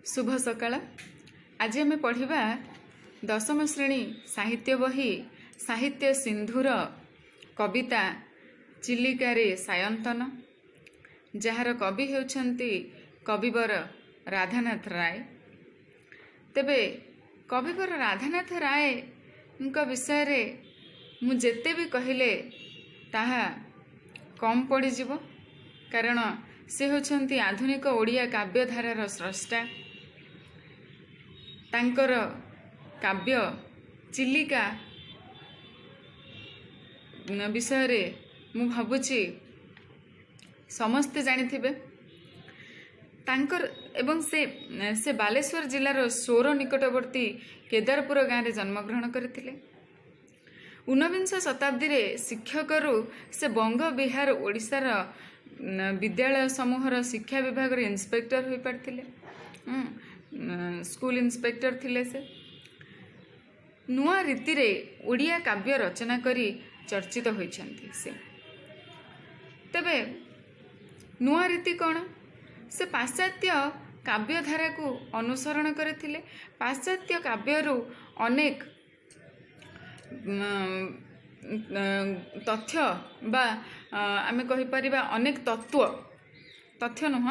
शुभ सकाळ। आज आम पढ़ा दशम श्रेणी साहित्य बही साहित्य सिंधुर कविता चिलिकारे सायंतन, जार कवि होउछंती कविवर राधानाथ राय। तेबे कविवर राधानाथ राय विषय रे मु जेते भी कहले ताहा कम पड़ीजिव, कारण से होउछंती आधुनिक ओडिया काव्यधारार स्रष्टा। तांकर काव्य चिलिका विषय रे मु भाबुची समस्ते जानिथिबे। तांकर एवं से बालेश्वर जिलार सोर निकटवर्ती केदारपुर गाँव में जन्मग्रहण करथिले। ऊनविंश शताब्दी रे शिक्षकरू से बंग बिहार ओडिशार विद्यालय समूहर शिक्षा विभाग रे इंस्पेक्टर हो पारथिले। स्कूल इंस्पेक्टर थिले। से नुआ रीति रे ओडिया काव्य रचना करी चर्चित होइछंती। से तबे नुआ रीति कौन? से पाश्चात्य काव्यधारा को अनुसरण करथिले। पाश्चात्य काव्यरू अनेक तथ्य बा आमे कहि परिबा अनेक तथ्य नुह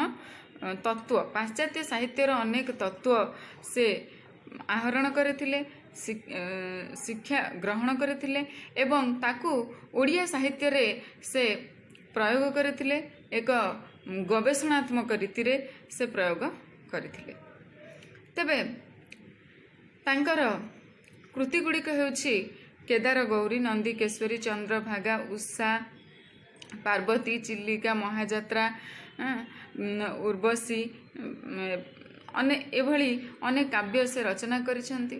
तत्व, पाश्चात्य साहित्यर अनेक तत्व से आहरण करथिले, शिक्षा ग्रहण करथिले एवं ताकू ओडिया साहित्य रे से प्रयोग करथिले। एक गवेषणात्मक रीति रे से प्रयोग करथिले। तबे तांकर कृति गुड़िक हेउछि केदार गौरी, नंदीकेश्वरी, चंद्रभागा, उषा, पार्वती, चिलिका, महाजात्रा, उर्वशी एभली अनेक काव्य से रचना करिसंती।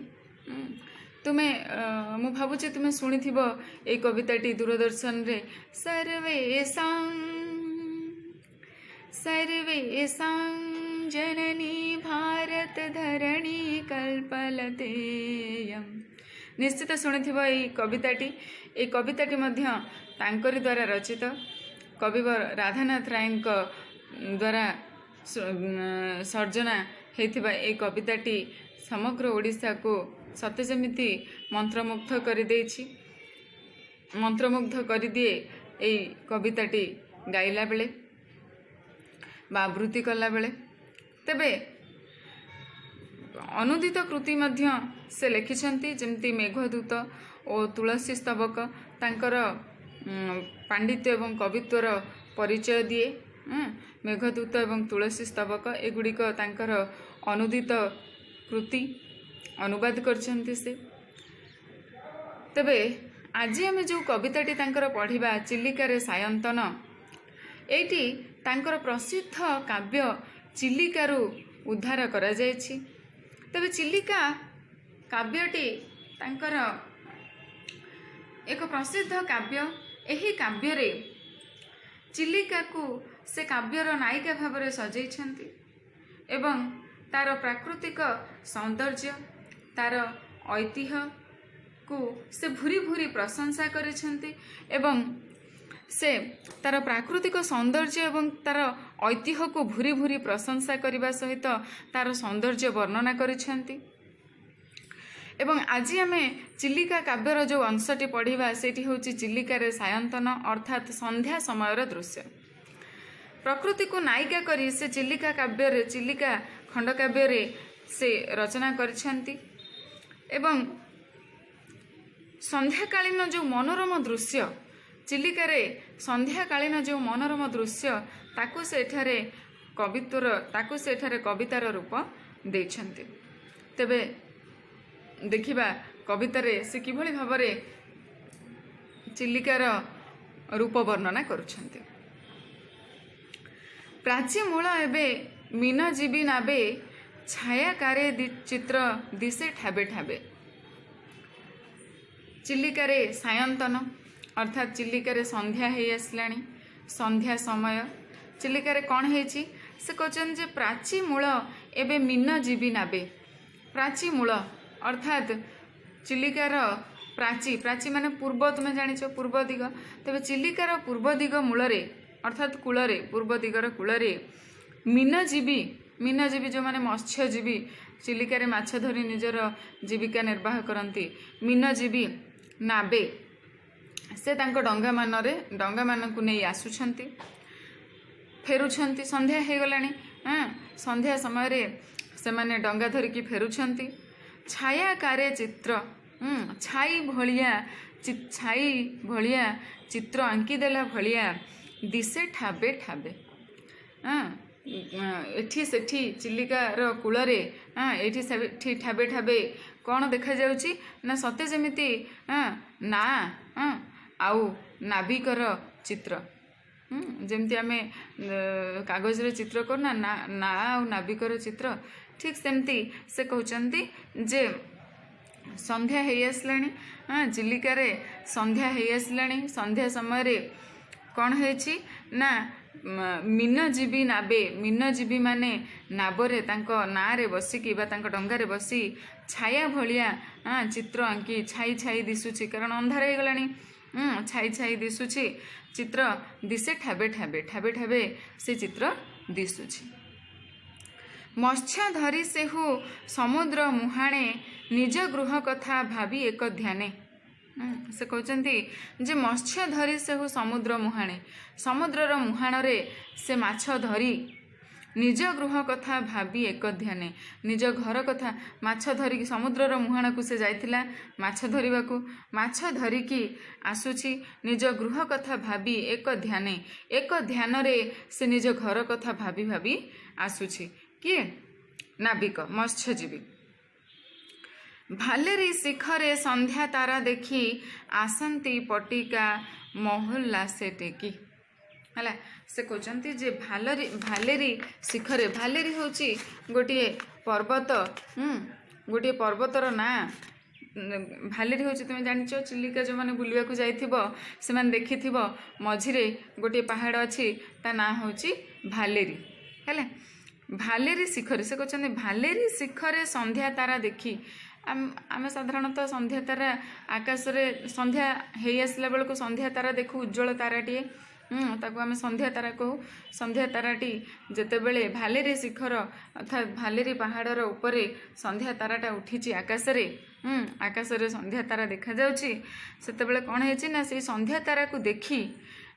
तुमे मु भाबुछि तुमे सुनिथिबो ए कविताटी दूरदर्शन रे। सर्वेषां जननी भारत धरणी कल्पलतेयं। निश्चित शुणिथिबो ए कविताटी। ए कविताटी मध्य तांकरी द्वारा रचित कविवर राधानाथ राय द्वारा सर्जना हेतिबा ए कविताटी समग्र ओडिशा को सते जेमिति मंत्रमुग्ध कर देछि। मंत्रमुग्ध कर दिए ए कविताटी गाइला बेले बा आवृत्ति कला बेले। तेबे अनुदित कृति मध्य से लिखिछंती, जेमती मेघदूत और तुलसी स्तबक तांकर पांडित्य एवं कवित्वर परिचय दिए। मेघदूत एवं तुलसी स्तबक एगुड़िक तांकर अनुदित कृति अनुवाद करछंती से। तेबे आज आमे जो कविताटी तांकर पढ़िबा चिलिकारे सायंतन, एटी तांकर प्रसिद्ध काव्य चिलिकारु उद्धार करा जायछि। तबे चिलिका काव्यटी तांकर एक प्रसिद्ध काव्य। एही काव्य रे चिलिका को से काव्यर नायिका भाव में सजाइछंती एवं तार प्राकृतिक सौंदर्य, तार ऐतिह्य को से भूरी भूरी प्रशंसा करिछंती एवं से तार प्राकृतिक सौंदर्य एवं तार ऐतिह्य को भूरी भूरी प्रशंसा करने सहित तार सौंदर्य वर्णना करिछंती। एवं आज आमे चिलिका काव्यर जो अंशटी पढ़िबा सेठी होची चिलिकारे सायंतन, अर्थात संध्या समयर दृश्य। प्रकृति को नायिका करी से चिलिका काव्य रे, चिलिका खंडकाव्य रे से रचना करिछंती एवं संध्याकालीन जो मनोरम दृश्य, चिलिकारे संध्याकालीन जो मनोरम दृश्य ताकू से एठारे कवितार रूप देछंती। तेबे देखिबा कवितारे से किभଳି भाबरे चिलिकार रूप वर्णना करुछंती। प्राची मूल एबे मीन जीवी नाबे, छायाकारे चित्र दिशे ठाबे ठाबे। चिलिकारे सायंतन अर्थात चिलिकारे संध्या हे आसलाणी, संध्या समय। चिलिकारे कौन हेछि से कहछन जे प्राची मूल एबे मीन जीवी नाबे। प्राची मूल अर्थात चिलिकार प्राची माने पूर्व, तुम जानिछ पूर्व दिग। तेबे चिलिकार पूर्व दिग मूल रे अर्थात कूल रे, पूर्व दिगर कूल रे मीनजीवी मीनजीवी जो माने मत्स्यजीवी चिलिकार माछ धरी निजर जीविका निर्वाह करती मीनजीवी नाबे से तांको डंगा मानकु नहीं आसुछंती फेरुछंती संध्या हो गलानी संध्या समय से माने डंगा धरिकी फेरुछंती छायाकारे चित्र छाई भलिया चित्र आंकीदेला भलिया दिसे ठाबे ठाबे एठी सेठी चिलिकार कूलरे एठी सेठी ठाबे ठाबे कौन देखा जाउची ना सते जेमिति ना आउ नाविकर चित्र जमती आमे कागज रे चित्र करना ना आउ नाविकर चित्र ठीक सेमती से कहउचंती जे संध्या हो आसलाणी चिलिकार संध्या हो आसलाणी संध्या समय रे कौन है ना मीनजीवी नाबे मीनजीवी माने नाबरे तांको नारे बसिकी बा तांको डंगारे बसी छाया भलिया चित्र आंकी छाई छाई दिसुची कारण अंधार हो गलानी छाई छाई दिसुची चित्र दिसे ठाबे ठाबे ठाबे ठाबे से चित्र दिसुची मत्स्य धरी सेहु समुद्र मुहाणे निज गृह कथा भावी एक ध्याने से कहते जे मत्स्य धरी सेहु समुद्र मुहाणे समुद्रर मुहाणरे से माछ धरी निज गृह कथा भावी एक ध्याने निज घर कथा माछ धरिकी समुद्रर मुहाण को से जाइथिला माछ धरिबाकू माछ धरिकी आसुची निज गृह कथा भावी एक ध्यान रे से निज घर कथा भावी भावी आसुची किए नाविक मत्स्यजीवी भालेरी शिखरे संध्या तारा देखी आसंती पटिका मोहल्ला से टेकी है से कहते जे भालेरी शिखरे भालेरी होची गोटे पर्वत गोटे पर्वतर ना भालेरी होची तुम जानिच चिलिका जो मैंने बुलवाक जाइथिबो से माने देखिथिबो मझिरे गोटे पहाड़ अच्छी ता ना होची भालेरी है भालेरी शिखर से कहते भालेरी शिखरे संध्या तारा देखी आम साधारणतः संध्या तारा आकाश रे संध्या हो आसला बेलू संध्या तारा देखू उज्जवल ताराटीए ताको आम संध्या तारा कहू संध्या ताराटी जेतेबेले भालेरी शिखर अर्थात भालेरी पहाड़र उपरे संध्या ताराटा उठी आकाश रे संध्या तारा देखा जाउची सेतेबेले कौन है ना से संध्या तारा को देखी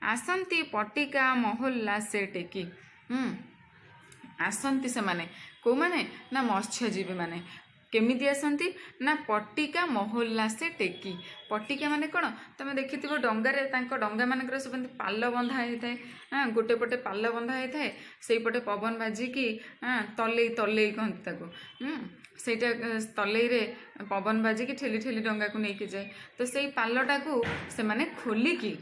आसंती पटिका मोहल्ला से टेकी आसंती से माने को माने ना मत्स्यजीवी माने केमिति आसंती ना पटिका मोहल्ला से टेकी पटिका माने कौन तुम देखि डंगारे डंगा मानकर सब पाल बंधा होता है गोटे पटे पाल बंधा होता है से पटे पवन बाजिकी तले तले कहते सेटा तले रे पवन बाजिकी ठेली ठेली डंगा को लेकिन जाए तो से पालटा को से माने खोलिकी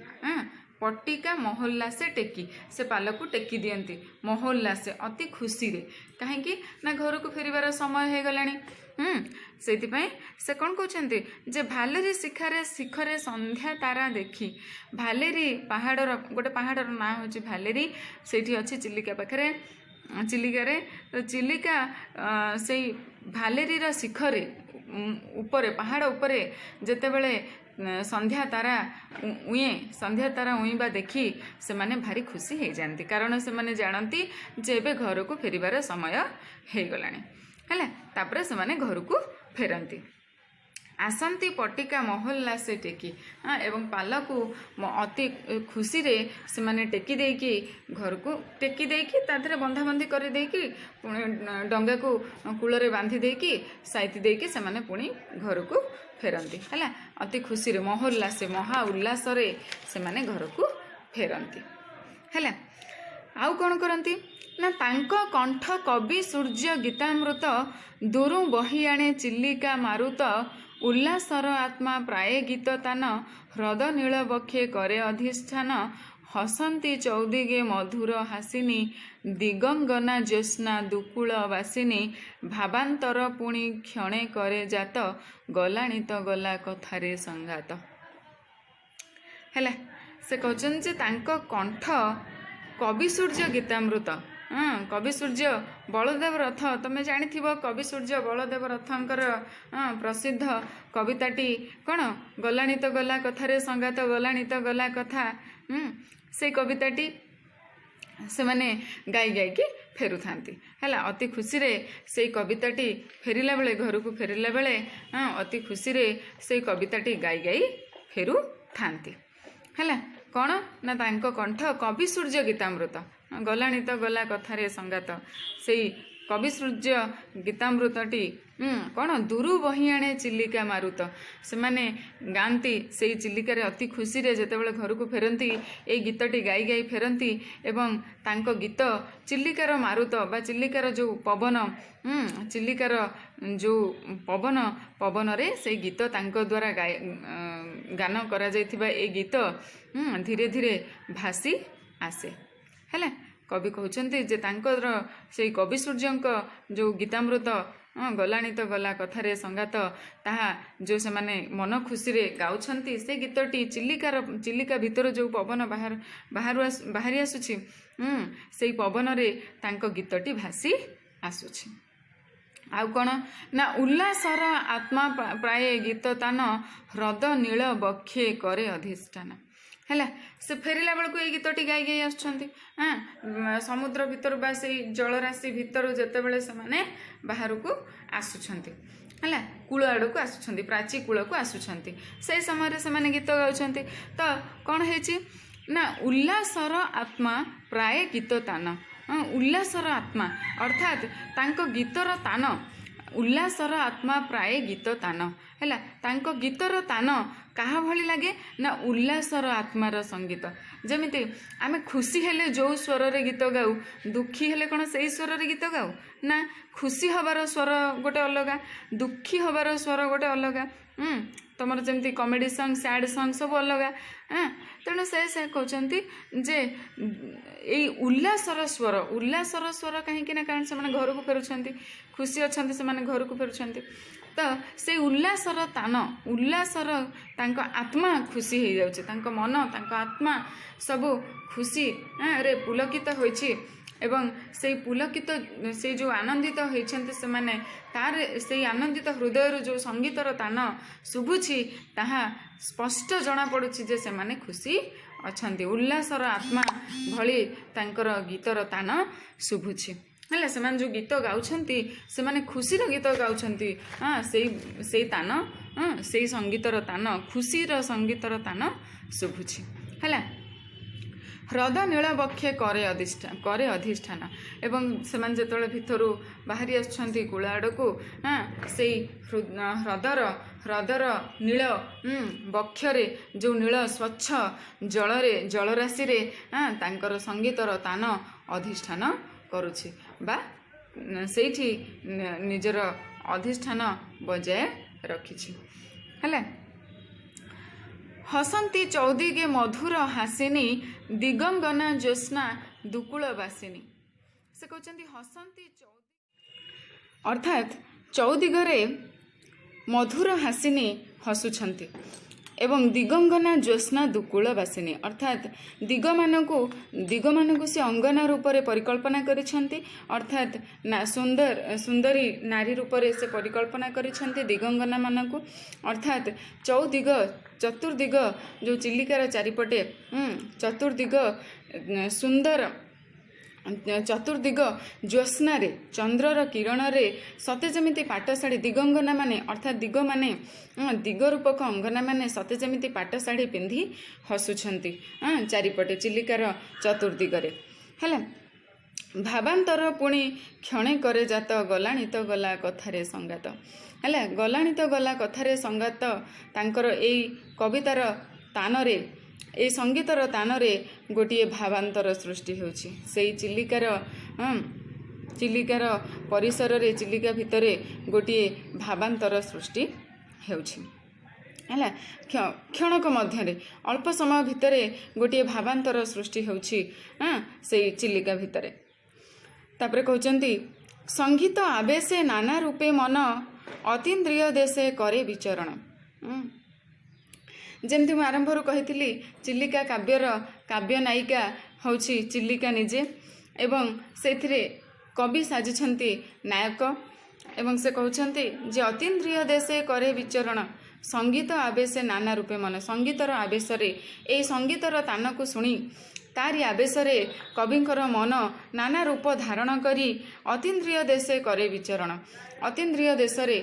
पटिका मोहल्ला से टेकी से पाल को टेकी दियंती मोहल्ला से अति खुशी रे कहीं ना घर को फेरिबार समय हो गलानी से कौन कहते जे भालेरी शिखरे संध्या तारा देखी भालेरी पहाड़र गोटे पहाड़र ना हूँ भालेरी से अच्छी चिलिका पाखे चिलिकारे तो चिलिका से भालेरी शिखरे उपरे पहाड़ उपरे जेतेबेले संध्या तारा उईबा देखी से माने भारी खुशी हो जाती कारण से माने जानती जे एबे घर को फेरिबार समय हो गलानी है तापर से माने घर को फेरती आसंती पटिका मोहल्ला से टेकी एवं पाल को अति खुशी रे से माने टेकी देकी घर को टेकी देकी ताधरे बंधाबंधी कर देकी डंगा को कूल रे बांधी देकी साइती देकी से माने पुणी घर को फेरती है अति खुशी रे मोहल्ला से महा उल्लास रे से माने घर को फेरती है आउ कौन करती ना तांको कंठ कवि सूर्य गीतामृत दूरू बही आणे चिलिका मारुत उल्लासर आत्मा प्राय गीत तान ह्रद नील बक्षे करे अधिष्ठान हसंती चौदिगे मधुर हासिनी दिगंगना ज्योत्स्ना दुकूल वासिनी भावांतर पुणी क्षणे करे जात गलाणी तो गला कथारे संगात है से कहते कंठ कवि सूर्य गीतामृत कवि सूर्य बलदेव रथ तुम्हें जानी कवि सूर्य बलदेव रथंकर प्रसिद्ध कविताटी कौन गलाणी तो गला कथारे संगात गलाणी तो गला कथा से कविताटी से माने गाई गाई कि फेरुथांती हैला अति खुशी रे से कविताटी फेरिला बेले घर को फेरिला बेले अति खुशी रे से कविताटी गाई गाई फेरु थांती हैला कौन ना तांको कंठ कवि सूर्य गीतामृत गलाणी तो गला कथारे संगात से कवि सूर्य गीतामृतटी कौन दूरु बही आणे चिलिका मारुत से माने गांती से चिलिकार अति खुशी रे जेतेबेले घर को फेरती ए गीतटी गाई गाई फेरती एवं तांको गीत चिलिकार मारुत बा चिलिकार जो पवन चिलिकार जो पवन पवन रे से गीत तांको द्वारा गान करा जायथिबा ए गीत धीरे धीरे भासी आसे हैला कवि कहते जे तांकर से कवि सूर्यंक जो गीतामृत गलाणी तो गला कथारे संगात ताहा जो से माने मन खुशी रे गाउछंती से गीतटी चिलिका भीतर जो पवन बाहरी आसुछि से पवन रे तांको गीतटी भासी आसुछि आउ कौन ना उल्लासर आत्मा प्राय गीत तान ह्रद नील बक्षे करे अधिष्ठान हैला से फेरिला बेलू ये गीतटी गाई गाई आसुछंती समुद्र भितर बा से जलराशि भितर जेतेबेले से माने बाहर को आसुछंती हैला कूल आड़ को आसुछंती प्राची कूल को आसुछंती से समय से माने गीत गाउछंती तो कौन है ना उल्लासर आत्मा प्राय गीत तान उल्लासर आत्मा अर्थात तांको गीतर तान उल्लासर आत्मा प्राय गीत तान हैला तांको गीतर तान कहा भली लगे ना उल्लासर आत्मार संगीत जमिति आमे खुशी हेले जो स्वर रे गीत गाऊ दुखी हेले कौन से स्वर रे गीत गाऊ ना खुशी हबार स्वर गोटे अलगा दुखी हबार स्वर गोटे अलगा तुमर जमती कॉमेडी सॉन्ग सैड सॉन्ग सब अलगा तेणु से कहते जे यही उल्लासर स्वर कहीं कारण से घर को फेरुंट खुशी अच्छा से घर को फेरुंट तो से उल्लासर तान उल्लासर तांको आत्मा खुशी हो जाउछि तांको मन तांको आत्मा सब खुशी रे पुलकित होइछि एवं से पुलकित से जो आनंदित होइछन्ते से माने तार से आनंदित हृदय जो संगीतर तान शुभुछि ताहा स्पष्ट जना पड़ुछि जे से माने खुशी अछन्ति उल्लासर आत्मा भली तांकर गीतर तान शुभुछि हैला से जो गीत गाउछन्ति से माने खुशीर गीत गाउछन्ति से तान से संगीतर तान खुशीर संगीतर तान शुभुछि हैला ह्रद नील बक्षे करे अधिष्ठान एवं से जो भितर बाहरी आसुछन्ति कूल आड़ को से ह्रदर नील बक्षरे जो नील स्वच्छ जलराशि रे तांकर संगीतर तान अधिष्ठान करुछि बा सेठी निजर अधिष्ठान बजाय रखिछि हैला हसंती चौदिगे मधुर हासिनी दिगंगना ज्योत्स्ना दुकुलवासिनी से कहते हसंती अर्थात चौदिगरे मधुर हासिनी हसुछंती एवं दिगंगना ज्योत्स्ना दुकुलवासिनी अर्थात दिग मानकु से अंगना रूप से परिकल्पना करिछंती अर्थात ना सुंदरी नारी रूप से परिकल्पना करिछंती दिगंगना मानकु अर्थात चौदिग चतुर्दिग जो चिलिकार चारिपटे चतुर्दिग सुंदर चतुर्दिग ज्योत्स्ना रे चंद्रर किरण रे सते जमिति पाटशाढ़ी दिगंगना माने अर्थात दिग माने दिग रूपक अंगना माने सते जमिति पाटशाढ़ी पिंधि हसुछंती चारिपटे चिलिकार चतुर्दिगरे हैला भावांतर पुणी क्षणे करे जात गलाणी तो गला कथारे संगात हैला गलाणी तो गला कथारे संगात तांकर एई कवितार तानरे ए संगीतर तानरे गोटे भावांतर सृष्टि होछि सेई चिलिकार परिसर रे चिलिका भितरे गोटे भावांतर सृष्टि होछि हैला क्षणक मध्य अल्प समय भितरे गोटे भावांतर सृष्टि होछि सेई चिलिका भितरे तापरे कहउचंती संगीत आवेशे नाना रूपे मन अतीन्द्रिय देशे करे विचरण जमती मु आरंभ कही चिलिका काव्यर काव्य नायिका हूँ चिलिका निजे एवं से कवि साजिछंती नायक एवं से कहते जे अतीन्द्रिय देशे करे विचरण संगीत आवेशे नाना रूपे मन संगीतर आवेश रे ए संगीतर तान को शुणी तारी आवेशरे कविंकर मन नाना रूप धारण करी अतीन्द्रिय देशे करे विचरण। अतीन्द्रिय देशरे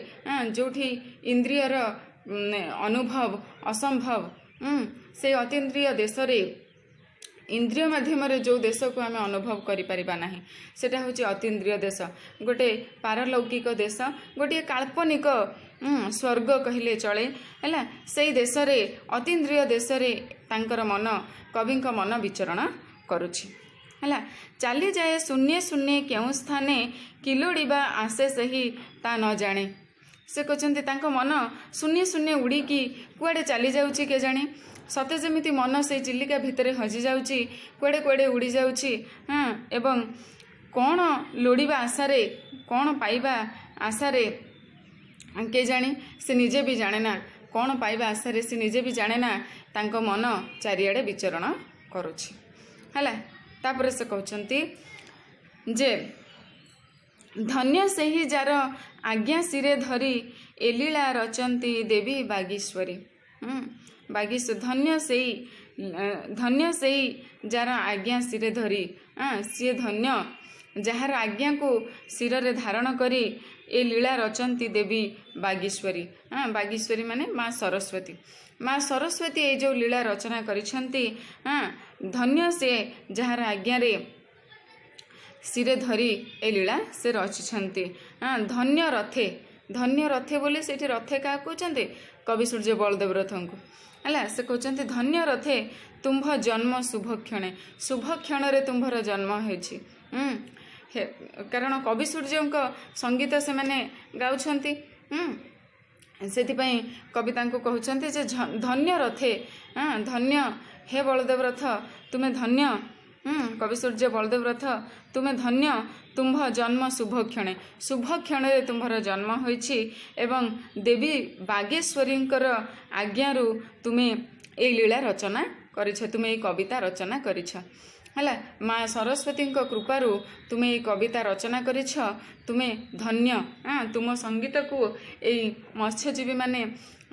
जोठी इंद्रियर अनुभव असंभव से अतीन्द्रिय देशरे इंद्रिय माध्यम जो देश को आम अनुभव करिपरिबा नाही सेटा होची अतीन्द्रिय देश। गोटे पारलौकिक देश, गोटे काल्पनिक स्वर्ग कहले चले है। से देश रे अतीन्द्रिय देश रे तांकर मन कविंक मन विचरण करुछि है। चली जाए शून्य शून्य क्यों स्थाने किलोड़ीबा आसे सही ता न जाने। से कहते तांको मन शून्य शून्य उड़ीकी कुआडे चली जाउछि के जाने। सते जमिति मन से चिलिका भितर हजि जाउछि, कुआडे कुआडे उड़ी जाउछि। एवं कौन लोड़ीबा आशारे कौन पाइबा आशारे के जाने से निजे भी जाने ना। कौन पाइबा आशारे से निजे भी जाने ना। तांको मन चारिआडे विचरण करुछि हैला। तापर से कहउछंती जे धन्य सेही जार आज्ञा सिरे धरी एलीला रचंती देवी बागीश्वरी। बागीश्वर धन्य सेही जार आज्ञा सिरे धरी सी धन्य जार आज्ञा को सिर रे धारण करी ए लीला रचंती देवी बागीश्वरी। बागीश्वरी माने माँ सरस्वती। माँ सरस्वती ये जो लीला रचना करिछंती धन्य से जार आज्ञा रे सिरे धरी ए लीला से रचिछंती। धन्य रथे बोले से रथे क्या कहते कवि सूर्य बलदेव रथन को है। से कहते धन्य रथे तुम्भ जन्म शुभ क्षणे। शुभ क्षण रे तुम्भर जन्म होछि। कारण कवि सूर्य संगीत से माने गाउछंती। सेथिपई कविता को कहउछंती जे धन्य रथे धन्य हे बलदेव रथ तुम्हें धन्य। कवि सूर्य बलदेव रथ तुम्हें धन्य तुम्भ जन्म शुभ क्षणे। शुभ क्षण रे तुम्भर जन्म होइछि एवं देवी बागेश्वरींकर आज्ञारू तुम्हें ए लीला रचना करिछ। तुम्हें ए कविता रचना करिछ है। माँ सरस्वती कृपारू तुम्हें ये कविता रचना करिछ। तुम्हें धन्य। तुम संगीत को यही मत्स्यजीवी माने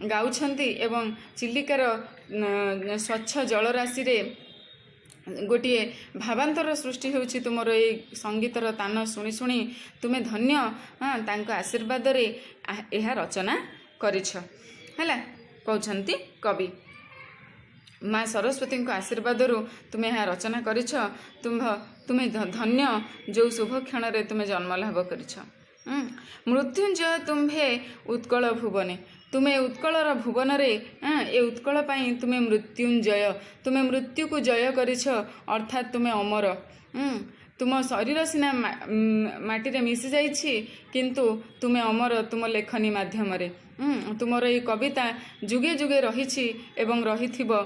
गाउछंती एवं चिलिकार स्वच्छ जलराशि रे गोटे भावांतर सृष्टि होछि तुमर ये संगीतर तान शुणी शुणी तुम्हें धन्य। तांको आशीर्वाद रे यह रचना करिछ है। कहउछंती कवि माँ सरस्वती आशीर्वाद तुम्हें यह रचना करिछ। तुम्हें धन्य जो शुभ क्षण रे तुम्हें जन्म लाभ करिछ। मृत्युंजय तुम्हे उत्कल भुवने। तुम्हें उत्कलर भुवन रे ए उत्कल पाई तुम्हें मृत्युंजय। तुम्हें मृत्यु को जय करिछ अर्थात तुम्हें अमर। तुम शरीर सिना माटी रे मिसी जाइछि किंतु तुम्हें अमर तुम लेखनी माध्यम रे। तुमर ये कविता जुगे जुगे रहिछि एवं रहिथिबो।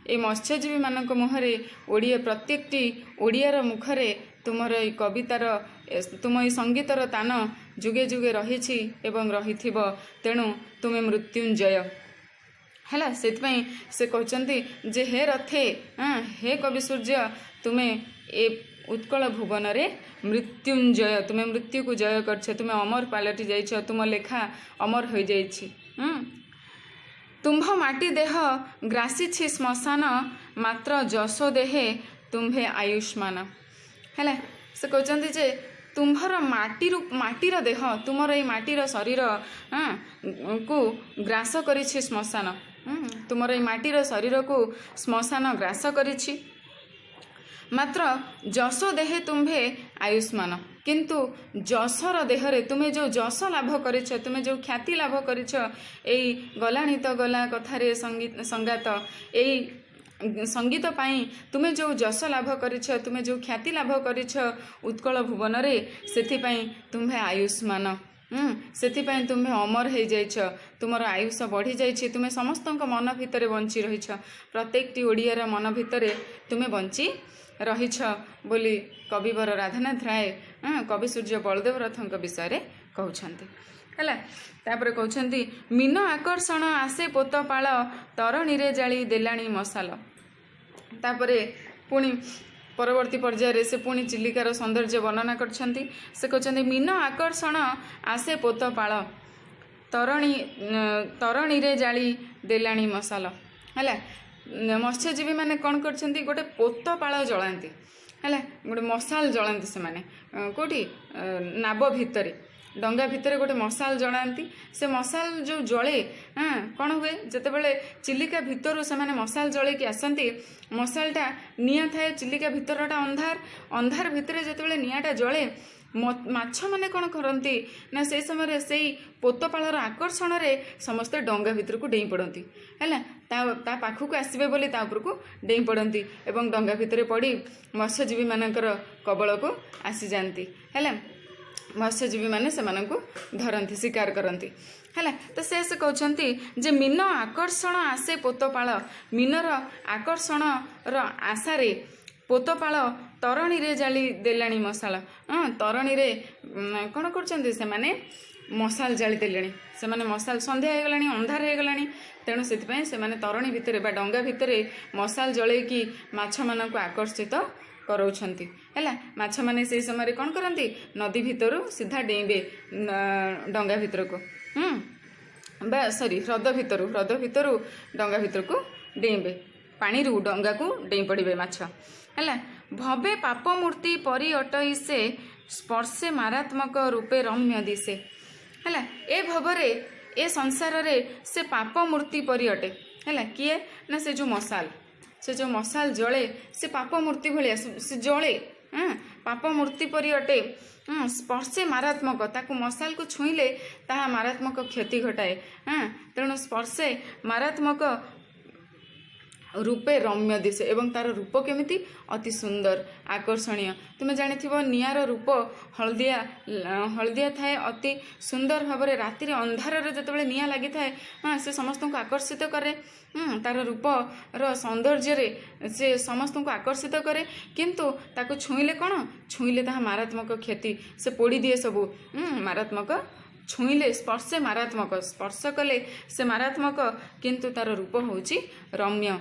ए मत्स्यजीवी मानक मुहरे ओडिया प्रत्येकटी ओडियार मुखरे तुमर ये कवितार तुम ये संगीतर तान जुगे जुगे रहिछि एवं रहिथिबो। तेणु तुम्हें मृत्युंजय है। सेतपई से कहचंती जे हे रथे हे कवि सूर्य तुम्हें ए उत्कल भुवन रे मृत्युंजय। तुम्हें मृत्यु को जय करछ। तुम्हें अमर पालटी जाइछ। तुम लेखा अमर हो जाइछि। तुम्भ माटी देह ग्रासीछि श्मशान मात्र जसो देहे तुम्भे आयुष्मान है। से कहते जे तुम्भर माटीर देह तुमर ये माटीर शरीर को ग्रास करिछि श्मशान। तुमर ये माटीर शरीर को श्मशान ग्रास करिछि। मात्र जस देहे तुम्भे आयुष्मान किंतु जसर देहरे तुम्हें जो जस लाभ करिछ तुम्हें जो ख्याति लाभ करिछ एई गलाणी तो गला कथारे संगात एई संगीत पाई तुम्हें जो जस लाभ करिछ तुम्हें जो ख्याति लाभ करिछ उत्कल भुवन रे सेथिपाई तुम्हें आयुष्मान। सेथिपाई तुम्हें अमर हो जाइछ। तुमर आयुष बढ़ी जाइछि। तुम्हें समस्तक मन भितर बंची रहिछ। प्रत्येकटी ओडियार मन भितर तुम्हें बंची रहिछ बोली कविवर राधानाथ राय कवि सूर्य बलदेव रथଙ୍କ विषय कहउछंती हैला। तापर कहउछंती मीन आकर्षण आसे पोतपाळ तरणी रे जाली देलाणी मसाल। तापर पुणी परवर्ती पर्याय से पुणी चिलिकार सौंदर्य वर्णना करछंती। से कहउछंती मीन आकर्षण आसे पोतपाळ तरणी रे जाली देलाणी मसाल हैला। मत्स्यजीवी मैंने कौन करछन्ती गोटे पोतपाଳ जलांती है गोटे मशाल जलांती से माने कोठी नाव भितरे डंगा भितर गोटे मशाल जलांती से मशाल जो जले हाँ कौन हुए जिते बड़े चिलिका भितर से माने मशाल जले कि आसती मशालटा निआ थाए चिलिका भितरटा अंधार अंधार भितर जिते निआटा जले माछ मैंने कौन करती ना से समय से पोतपाळर आकर्षण रे समस्ते डंगा भितर को डेई पड़ती है ता पाखक आसबे बोली ता उपरको डेई पड़ती एवं डंगा भितर पड़ी मत्स्यजीवी मानकर कबल को आसी जाती है मत्स्यजीवी मैंने से धरती शिकार करती है तो से कहते जे मीन आकर्षण आसे पोतपाळ मीनर आकर्षण आशारे पोतपाळ तरणी रे जाली देलाणी मशाल तरणी रे कौन कर मशाल जाली देले से मशाल संध्या हो गलानी अंधार हो गलानी तेणु से तरणी भितर बा डंगा भितर मशाल जलैकी माछ मानक आकर्षित कराउछंती है माछ माने से समय कौन करती नदी भितर सीधा डेइबे डंगा भितर को बा सॉरी ह्रद भितर डंगा भितर को डेइबे पानी रू डंगा को डेई पड़े माछ है भवे पाप मूर्ति परि अटई से स्पर्शे मारात्मक रूपे रम्य दिसे है ए भवरे ए संसार रे से पाप मूर्ति परि अटे है किए ना से जो मशाल जले से पाप मूर्ति भाया से जले पाप मूर्ति परि अटे स्पर्शे मारात्मक ताकू मशाल को छुईले ताहा मारात्मक क्षति घटाए तेणु स्पर्शे मारात्मक रूपे रम्य दिशे एवं तार रूप केमिति अति सुंदर आकर्षणीय तुम जानिथिबो नियार रूप हलदिया थाए अति सुंदर भाव में राति अंधार जिते निया लगी थाए से समस्त को आकर्षित करे तार रूप सौंदर्य से समस्त को आकर्षित करे किंतु ताको छुईले कौन छुईले ताहा मारात्मक क्षति से पोड़ी दिए सबू मारात्मक छुईले स्पर्शे मारात्मक स्पर्श कले से मारात्मक किंतु तार रूप होची रम्य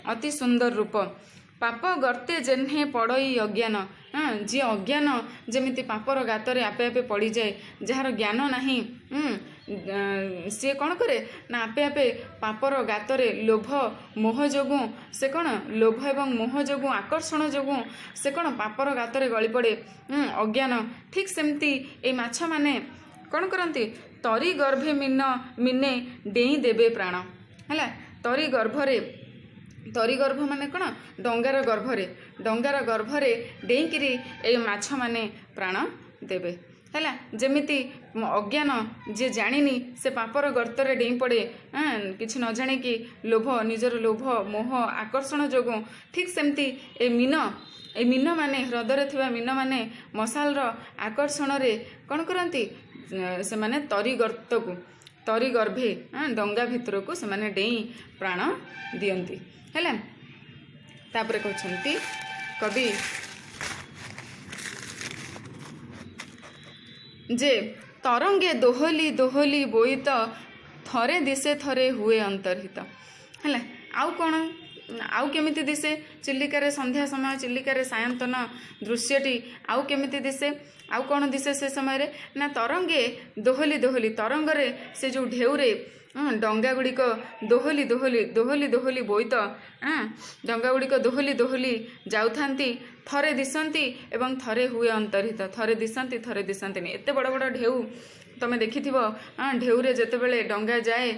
अति सुंदर रूप पाप गर्ते जेन्हे पड़ई अज्ञान जी अज्ञान जमिति पापर गातरे आपे आपे पड़ी जाए जार ज्ञान नाही सी कौन करे ना आपे आपे पापर गातरे लोभ मोह जोगु से कौन लोभ एवं मोह जोगु आकर्षण जोगु से कौन पापर गातरे गली पड़े अज्ञान ठीक सेमती ए माछ माने कौन करती तरी गर्भे मिने डेई देबे प्राण है तरी गर्भ माने कौन डंगार गर्भरे डेईकरी ए माछ माने प्राण देबे है जमिति अज्ञान जे जानिनी से पापर गर्तरे डेई पड़े किछि न जाने कि लोभ निजर लोभ मोह आकर्षण जोगु ठीक सेमती ए मीन माने ह्रदरे थिबा मीन माने मशाल आकर्षण रे कौन करती से माने तरी गर्भे डंगा भितर को से माने डेई प्राण दियंती है तापरे कहते कवि जे तरंगे दोहली दोहली बोईत थरे दिसे थरे हुए अंतर्हित है आउ कौन आउ केमिति दिसे चिल्लिकार संध्या समय चिल्लिकार सायंतन दृश्यटी आउ केमिति दिसे आउ कौन दिसे से समय रे ना तरंगे दोहली दोहली तरंगरे से जो ढेउरे डंगा गुड़िक दोहली दोहली दोहली दोहली बोईत डंगा गुड़िक दोहली दोहली जाउथांती थरे दिसंती एवं थरे हुए अंतर्हित थरे दिसंती थरे दिसंती एते बड़ बड़ ढेउ तमे देखिथिबो ढेउरे जेतेबेले डंगा जाए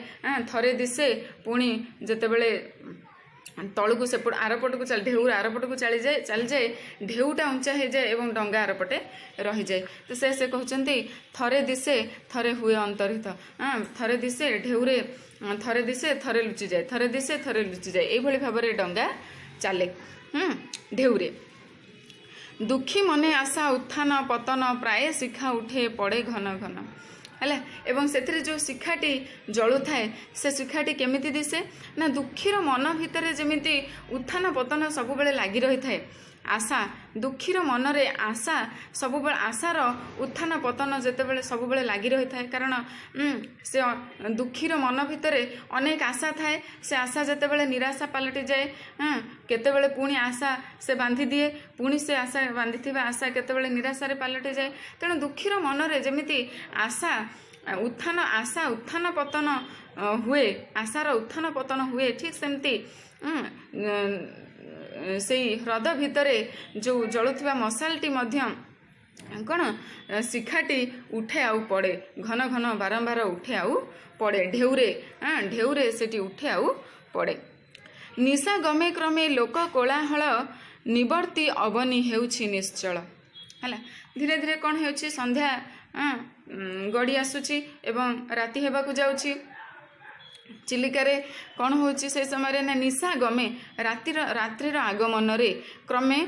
थरे दिसे पुणी जेतेबेले तलू से आरपट को चल ढेउर आरपट को चली जाए ढेउटा उंचा हो जाए और डंगा आरपटे रही जाए तो से कहते थरे दिसे थरे हुए अंतर्हित थरे दिसे ढेउरे थरे दिसे थरे लुचि जाए थरे दिसे थरे लुचि जाए यही भाव में डंगा चले ढेउरे दुखी मने आशा उत्थान पतन प्राय शिखा उठे पड़े घन घन है एवं से जो शिखाटी जलु थाए से शिखाटी केमिति दिसे ना दुखीर मन भितर जमिति उत्थान पतन सब बेले लगी रही थाए आशा दुखीर मनरे आशा सब बेले आशार उत्थान पतन जेतेबेले सब बेले लगी रही थाए कारण से दुखीर मन भितर अनेक आशा थाए से आशा जेतेबेले निराशा पलटि जाए केतेबेले पुणी आशा से बांधि दिए पुणी से आशा बांधिथिबा आशा केतेबेले निराशारे पलटि जाए तेणु दुखीर मनरे जेमिति आशा उत्थान पतन हुए आशार उत्थान पतन हुए ठीक सेमती ସେଇ ହ୍ରଦ ଭିତରେ ଯେଉଁ ଜଳୁଥିବା ମଶାଲଟି ମଧ୍ୟ କ'ଣ ଶିଖାଟି ଉଠେ ଆଉ ପଡ଼େ, ଘନ ଘନ ବାରମ୍ବାର ଉଠେ ଆଉ ପଡ଼େ, ଢେଉରେ ସେଠି ଉଠେ ଆଉ ପଡ଼େ। ନିଶା ଗମେ କ୍ରମେ ଲୋକ କୋଳାହଳ ନିବର୍ତ୍ତି ଅବନୀ ହେଉଛି ନିଶ୍ଚଳ। ହେଲା, ଧୀରେ ଧୀରେ କ'ଣ ହେଉଛି, ସନ୍ଧ୍ୟା ଗଡ଼ି ଆସୁଛି ଏବଂ ରାତି ହେବାକୁ ଯାଉଛି। ଚିଲିକାରେ କ'ଣ ହେଉଛି ସେ ସମୟରେ ନା ନିଶା ଗମେ, ରାତ୍ରିର ଆଗମନରେ କ୍ରମେ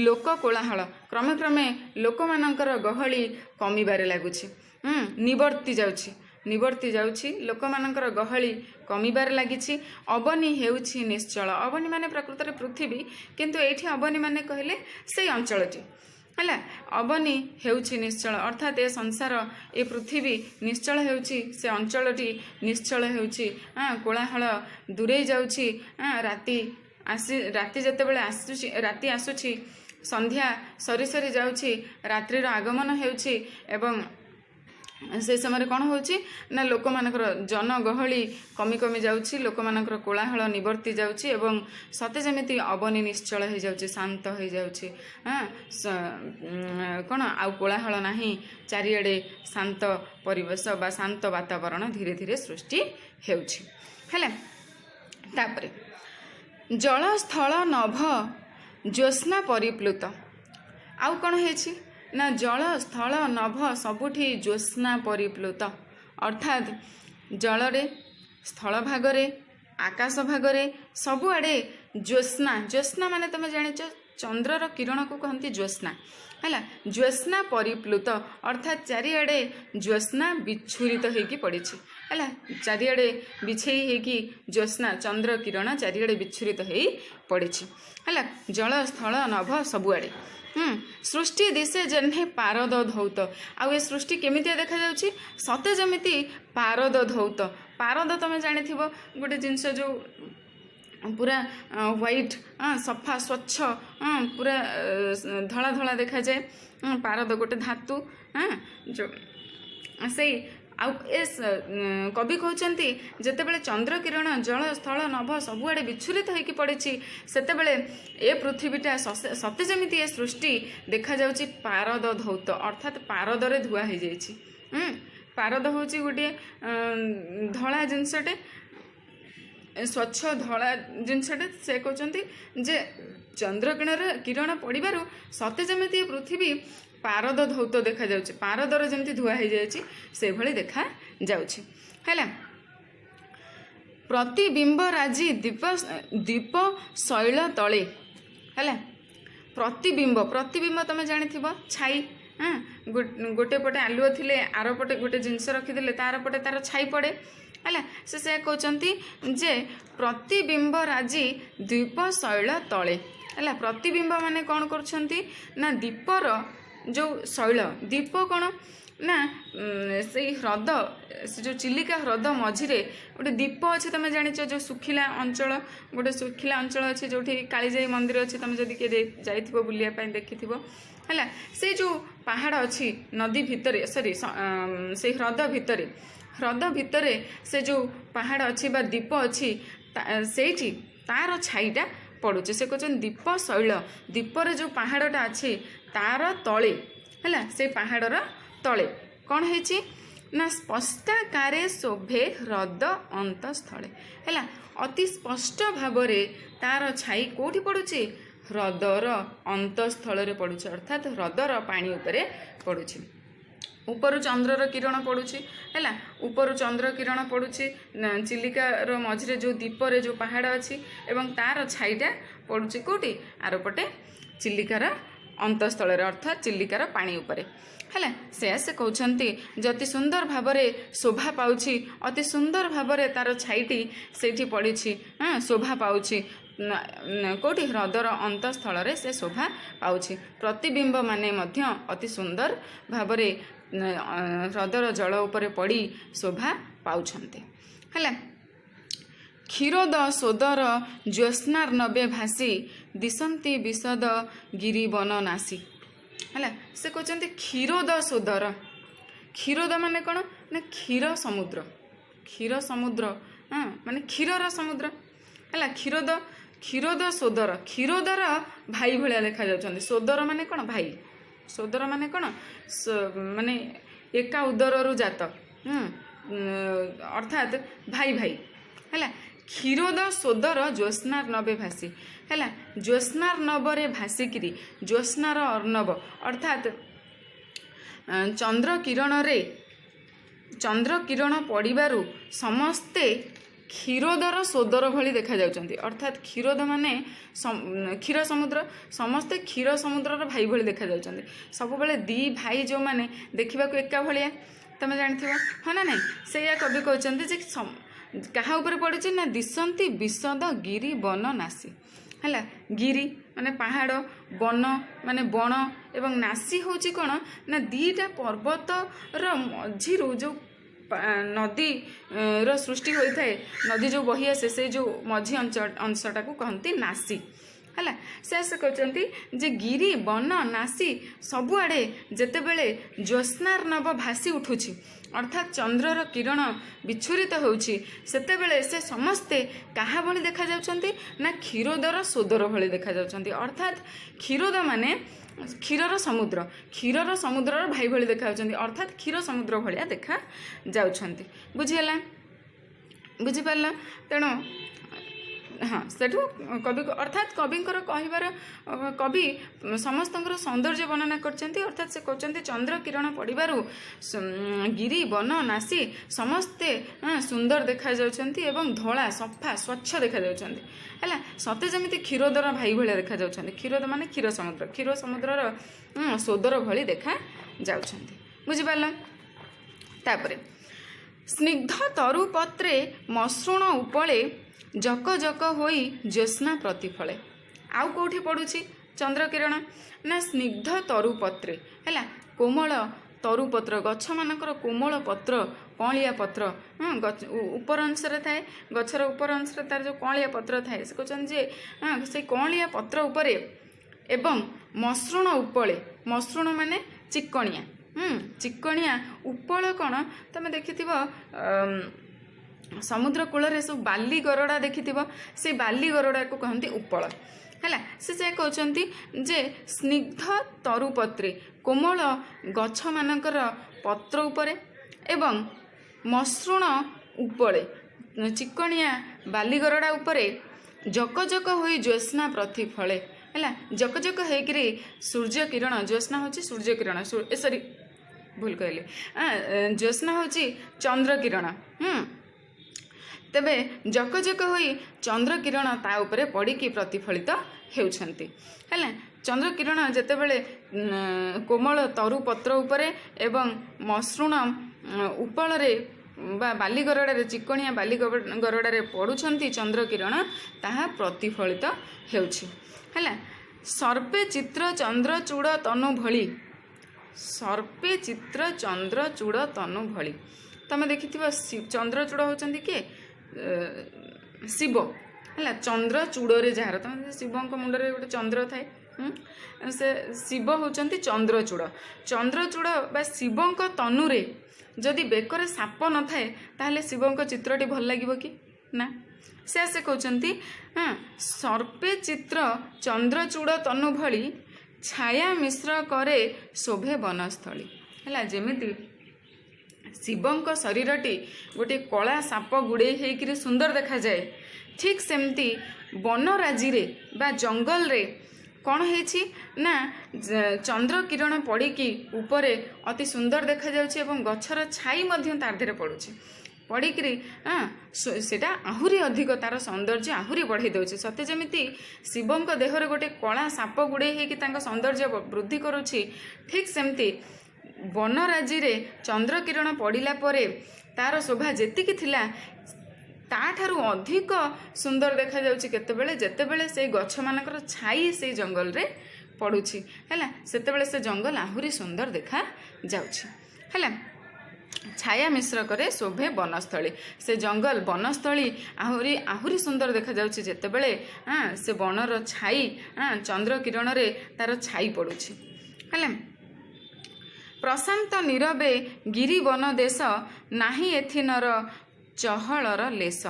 ଲୋକ କୋଳାହଳ, କ୍ରମେ କ୍ରମେ ଲୋକମାନଙ୍କର ଗହଳି କମିବାରେ ଲାଗୁଛି। ନିବର୍ତ୍ତି ଯାଉଛି ଲୋକମାନଙ୍କର ଗହଳି କମିବାରେ ଲାଗିଛି। ଅବନୀ ହେଉଛି ନିଶ୍ଚଳ। ଅବନୀ ମାନେ ପ୍ରକୃତରେ ପୃଥିବୀ, କିନ୍ତୁ ଏଇଠି ଅବନୀ ମାନେ କହିଲେ ସେଇ ଅଞ୍ଚଳଟି। ହେଲା, ଅବନୀ ହେଉଛି ନିଶ୍ଚଳ, ଅର୍ଥାତ୍ ଏ ସଂସାର, ଏ ପୃଥିବୀ ନିଶ୍ଚଳ ହେଉଛି, ସେ ଅଞ୍ଚଳଟି ନିଶ୍ଚଳ ହେଉଛି। କୋଳାହଳ ଦୂରେଇ ଯାଉଛି। ରାତି ଯେତେବେଳେ ଆସୁଛି, ସନ୍ଧ୍ୟା ସରି ସରି ଯାଉଛି, ରାତ୍ରିର ଆଗମନ ହେଉଛି ଏବଂ ସେ ସମୟରେ କ'ଣ ହେଉଛି ନା ଲୋକମାନଙ୍କର ଜନଗହଳି କମି କମି ଯାଉଛି, ଲୋକମାନଙ୍କର କୋଳାହଳ ନିବର୍ତ୍ତି ଯାଉଛି ଏବଂ ସତେ ଯେମିତି ଅବନୀ ନିଶ୍ଚଳ ହେଇଯାଉଛି, ଶାନ୍ତ ହେଇଯାଉଛି। କ'ଣ ଆଉ କୋଳାହଳ ନାହିଁ, ଚାରିଆଡ଼େ ଶାନ୍ତ ପରିବେଶ ବା ଶାନ୍ତ ବାତାବରଣ ଧୀରେ ଧୀରେ ସୃଷ୍ଟି ହେଉଛି। ହେଲା, ତାପରେ ଜଳ ସ୍ଥଳ ନଭ ଜ୍ୟୋତ୍ସ୍ନା ପରିପ୍ଲୁତ। ଆଉ କ'ଣ ହେଇଛି ନା ଜଳ ସ୍ଥଳ ନଭ ସବୁଠି ଜ୍ୟୋତ୍ସ୍ନା ପରିପ୍ଲୁତ, ଅର୍ଥାତ୍ ଜଳରେ, ସ୍ଥଳ ଭାଗରେ, ଆକାଶ ଭାଗରେ ସବୁଆଡ଼େ ଜ୍ୟୋତ୍ସ୍ନା ମାନେ ତୁମେ ଜାଣିଛ ଚନ୍ଦ୍ରର କିରଣକୁ କହନ୍ତି ଜ୍ୟୋତ୍ସ୍ନା। ହେଲା, ଜ୍ୟୋତ୍ସ୍ନା ପରିପ୍ଲୁତ ଅର୍ଥାତ୍ ଚାରିଆଡ଼େ ଜ୍ୟୋତ୍ସ୍ନା ବିଚ୍ଛୁରିତ ହେଇକି ପଡ଼ିଛି। ହେଲା, ଚାରିଆଡ଼େ ବିଛେଇ ହେଇକି ଜ୍ୟୋତ୍ସ୍ନା ଚନ୍ଦ୍ର କିରଣ ଚାରିଆଡ଼େ ବିଚ୍ଛୁରିତ ହେଇ ପଡ଼ିଛି। ହେଲା, ଜଳ ସ୍ଥଳ ନଭ ସବୁଆଡ଼େ। ସୃଷ୍ଟି ଦିଶେ ଯେହ୍ନେ ପାରଦ ଧୌତ। ଆଉ ଏ ସୃଷ୍ଟି କେମିତିଆ ଦେଖାଯାଉଛି, ସତେ ଯେମିତି ପାରଦ ଧୌତ। ପାରଦ ତୁମେ ଜାଣିଥିବ ଗୋଟେ ଜିନିଷ ଯେଉଁ ପୁରା ହ୍ୱାଇଟ୍, ସଫା ସ୍ୱଚ୍ଛ, ପୁରା ଧଳା ଧଳା ଦେଖାଯାଏ। ପାରଦ ଗୋଟେ ଧାତୁ। ସେଇ ଆଉ ଏ କବି କହୁଛନ୍ତି ଯେତେବେଳେ ଚନ୍ଦ୍ରକିରଣ ଜଳ ସ୍ଥଳ ନଭ ସବୁଆଡ଼େ ବିଚ୍ଛୁରିତ ହେଇକି ପଡ଼ିଛି, ସେତେବେଳେ ଏ ପୃଥିବୀଟା ସତେ ଯେମିତି ଏ ସୃଷ୍ଟି ଦେଖାଯାଉଛି ପାରଦ ଧୌତ, ଅର୍ଥାତ୍ ପାରଦରେ ଧୁଆ ହେଇଯାଇଛି। ପାରଦ ହେଉଛି ଗୋଟିଏ ଧଳା ଜିନିଷଟେ, ସ୍ୱଚ୍ଛ ଧଳା ଜିନିଷଟେ। ସେ କହୁଛନ୍ତି ଯେ କିରଣ ପଡ଼ିବାରୁ ସତେ ଯେମିତି ଏ ପୃଥିବୀ ପାରଦ ଧୌତ ଦେଖାଯାଉଛି, ପାରଦର ଯେମିତି ଧୁଆ ହେଇଯାଇଛି ସେଭଳି ଦେଖାଯାଉଛି। ହେଲା, ପ୍ରତିବିମ୍ବ ରାଜି ଦୀପ ଶୈଳ ତଳେ। ହେଲା, ପ୍ରତିବିମ୍ବ ତୁମେ ଜାଣିଥିବ ଛାଇ। ଗୋଟେ ପଟେ ଆଲୁଅ ଥିଲେ ଆର ପଟେ ଗୋଟେ ଜିନିଷ ରଖିଦେଲେ ତାର ପଟେ ତାର ଛାଇ ପଡ଼େ। ହେଲା, ସେ କହୁଛନ୍ତି ଯେ ପ୍ରତିବିମ୍ବ ରାଜି ଦୀପ ଶୈଳ ତଳେ। ହେଲା, ପ୍ରତିବିମ୍ବ ମାନେ କ'ଣ କରୁଛନ୍ତି ନା ଦୀପର ଯେଉଁ ଶୈଳ, ଦୀପ କ'ଣ ନା ସେଇ ହ୍ରଦ, ସେ ଯେଉଁ ଚିଲିକା ହ୍ରଦ ମଝିରେ ଗୋଟେ ଦୀପ ଅଛି। ତୁମେ ଜାଣିଛ ଯେଉଁ ଶୁଖିଲା ଅଞ୍ଚଳ, ଗୋଟେ ଶୁଖିଲା ଅଞ୍ଚଳ ଅଛି ଯେଉଁଠି କାଳିଜାଇ ମନ୍ଦିର ଅଛି, ତୁମେ ଯଦି କିଏ ଯାଇଥିବ ବୁଲିବା ପାଇଁ ଦେଖିଥିବ। ହେଲା, ସେଇ ଯେଉଁ ପାହାଡ଼ ଅଛି ନଦୀ ଭିତରେ, ସେଇ ହ୍ରଦ ଭିତରେ ସେ ଯେଉଁ ପାହାଡ଼ ଅଛି ବା ଦୀପ ଅଛି, ସେଇଠି ତାର ଛାଇଟା ପଡ଼ୁଛି। ସେ କହୁଛନ୍ତି ଦୀପ ଶୈଳ, ଦୀପରେ ଯେଉଁ ପାହାଡ଼ଟା ଅଛି ତାର ତଳେ। ହେଲା, ସେଇ ପାହାଡ଼ର ତଳେ କ'ଣ ହେଇଛି ନା ସ୍ପଷ୍ଟାକାରେ ଶୋଭେ ହ୍ରଦ ଅନ୍ତଃସ୍ଥଳେ। ହେଲା, ଅତି ସ୍ପଷ୍ଟ ଭାବରେ ତାର ଛାଇ କେଉଁଠି ପଡ଼ୁଛି, ହ୍ରଦର ଅନ୍ତଃସ୍ଥଳରେ ପଡ଼ୁଛି, ଅର୍ଥାତ୍ ହ୍ରଦର ପାଣି ଉପରେ ପଡ଼ୁଛି। ଉପରୁ ଚନ୍ଦ୍ରର କିରଣ ପଡ଼ୁଛି। ହେଲା, ଉପରୁ ଚନ୍ଦ୍ର କିରଣ ପଡ଼ୁଛି, ଚିଲିକାର ମଝିରେ ଯେଉଁ ଦୀପରେ ଯେଉଁ ପାହାଡ଼ ଅଛି ଏବଂ ତାର ଛାଇଟା ପଡ଼ୁଛି କେଉଁଠି, ଆରପଟେ ଚିଲିକାର ଅନ୍ତଃସ୍ଥଳରେ, ଅର୍ଥାତ୍ ଚିଲିକାର ପାଣି ଉପରେ। ହେଲା, ସେ କହୁଛନ୍ତି ଯେ ଅତି ସୁନ୍ଦର ଭାବରେ ଶୋଭା ପାଉଛି, ଅତି ସୁନ୍ଦର ଭାବରେ ତାର ଛାଇଟି ସେଇଠି ପଡ଼ିଛି, ଶୋଭା ପାଉଛି। କେଉଁଠି, ହ୍ରଦର ଅନ୍ତଃସ୍ଥଳରେ ସେ ଶୋଭା ପାଉଛି। ପ୍ରତିବିମ୍ବ ମାନେ ମଧ୍ୟ ଅତି ସୁନ୍ଦର ଭାବରେ ହ୍ରଦର ଜଳ ଉପରେ ପଡ଼ି ଶୋଭା ପାଉଛନ୍ତି। ହେଲା, କ୍ଷୀରୋଦ ସୋଦର ଜ୍ୟୋତ୍ସ୍ନାର୍ଣ୍ଣବେ ଭାସି ଦିଶନ୍ତି ବିଶଦ ଗିରିବନ ନାସି। ହେଲା, ସେ କହୁଛନ୍ତି କ୍ଷୀରୋଦ ସୋଦର। କ୍ଷୀରୋଦ ମାନେ କ'ଣ ନା କ୍ଷୀର ସମୁଦ୍ର, ମାନେ କ୍ଷୀରର ସମୁଦ୍ର। है। क्षीरोद सोदर, क्षीरोदर भाई भाया देखा जाउछन्ति। सोदर माने कौन? भाई। सोदर माने कौन? माने एका उदररु जात, अर्थात भाई भाई है। क्षीरोद सोदर ज्योत्स्नार नभे भासी है। ज्योत्स्नार नभरे भासिकी, ज्योत्स्नार अर्णव अर्थात चंद्र किरण पड़ू समस्ते क्षीरोदर सोदर भली देखा जाउछन्ति। अर्थात क्षीरोद माने क्षीर समुद्र, समस्ते क्षीर समुद्रर भाई भली देखा जाउछन्ति। सब बेले दी भाई जो माने देखा एका भाया तुम जानिथिबो हाँ ना नहीं। से कवि कहते जे क्या उपर पड़ी ना दिशंती विशद गिरी वन नासी है। गिरी माने पहाड़, वन माने बण एवं नासी होची कौन ना दीटा पर्वतर मझीरू जो नदी सृष्टि होता है, नदी जो बही आसे से जो मझी अंशटा को कहती नासी है। से कहते जे गिरी वन नासी सबुआड़े जेते बेले ज्योत्स्नार नभ भासी उठुची अर्थात चंद्रर किरण विच्छुरित होउची सेते बेले से समस्ते कहा भली देखा जाउछन्ति ना क्षीरोदर सोदर भली देखा जाउछन्ति। अर्थात क्षीरोद माने क्षीरर समुद्रर भाई भली देखा जाउछन्ति। अर्थात क्षीर समुद्र भलिया देखा जाउछन्ति। बुझिला? बुझी पारला? तेणु हाँ सेठू कवि अर्थात कविंकर कहबार कवि समस्तंकर सौंदर्य वर्णना करछन्ति। अर्थात से कहते चंद्र किरण पड़ू गिरी वन नासी समस्ते सुंदर देखा जाउछन्ति एवं धला सफा स्वच्छ देखा जाउछन्ति है। सते जमिति क्षीरोदर भाई भलिया देखा जाउछन्ति। क्षीरोद माने क्षीर समुद्रर सोदर भली देखा जाउछन्ति। बुझी पारला? तापरे स्निग्ध तरुपत्रे मसृण उपले जक जक होई ज्योत्स्ना प्रतिफले। आउ कौटी पड़ुछि चंद्र किरण ना स्निग्ध तरुपत्रे है। कोमल तरुपत्र गछ मानकर कोमल पत्र कलिया पत्र ऊपर अंश थाए, गछर ऊपर अंश तार जो कलिया पत्र थाए से कहते जे से कलिया पत्र उपरे एवं मसृण उपले, मसृण माने चिकणिया, चिकणिया उपल कौन तुम देखि समुद्र कूल सब बाली गरड़ा देखि से बाली गरड़ा को कहते उपल है। से कहते जे स्निग्ध तरुपत्रे कोमल गछ मानकर पत्र उपरे एवं मसृण उपले चिकणिया बाली गरड़ा उपरे जक जक होई ज्योत्स्ना प्रतिफले है। जक जक होकर सूर्य किरण, ज्योत्स्ना होची सूर्य किरण, सॉरी भूल कहली, ज्योत्स्ना होची चंद्र किरण। तेबे जक जक होई चंद्र किरण ता उपरे पड़िकी प्रतिफलित हेउछन्ति है। चंद्र किरण जेतेबेले कोमल तरु पत्र उपरे एवं मसृण उपलरे बा बाली गरड़े चिकणिया बाली गरड़े पड़ुछन्ति चंद्र किरण ताहा प्रतिफलित हेउछि है। सर्पे चित्र चंद्र चूड़ तनु भली, सर्पे चित्र चंद्र चूड़ तनु भली तुम देखि चंद्र चूड़ होचन्ति के शिव है। चंद्र चूड़े जार तुम शिवों मुंडरे गोटे चंद्र थाए से शिव होचन्ति चंद्रचूड़। चंद्रचूड़ बा शिवों तनुरे जदि बेकर साप न थाए ताहले शिवों चित्रटी भल लगिबो कि ना। से कहते सर्पे चित्र चंद्रचूड़ तनु भली छाया मिश्र करे शोभे वनस्थली है। जेमिति शिवों शरीरटी गोटे कला साप गुड़े होकर सुंदर देखा जाए, ठीक सेमती वनराजी रे बा जंगल रे कौन है ना चंद्र किरण पड़िकी उपरे अति सुंदर देखा जाउछि एवं गछर छाई मध्य तार देहरे पड़ुछि पड़िकी सेटा आहुरी अधिक तार सौंदर्य आहुरी बढ़ाई दउछि। सते जेमिति शिवों देहरे गोटे कला साप गुड़े होकर सौंदर्य वृद्धि करुछि, ठीक सेमती वनराजी रे चंद्र किरण पड़िला परे तार शोभा जेतिकी थिला ताठारु अधिक सुंदर देखा जाउछि केतेबेले जेतेबेले से गछ मानकर छाई से जंगल रे पड़ुछि हैला, सेतेबेले से जंगल आहुरी सुंदर देखा जाउछि हैला। छाया मिश्र करे शोभे वनस्थली, से जंगल वनस्थली आहुरी आहुरी सुंदर देखा जाउछि जेतेबेले से वनर छाई चंद्र किरण रे तार छाई पड़ुछि हैला। प्रशांत नीरवे गिरी वन देश नाही एथिनर चहलर लेस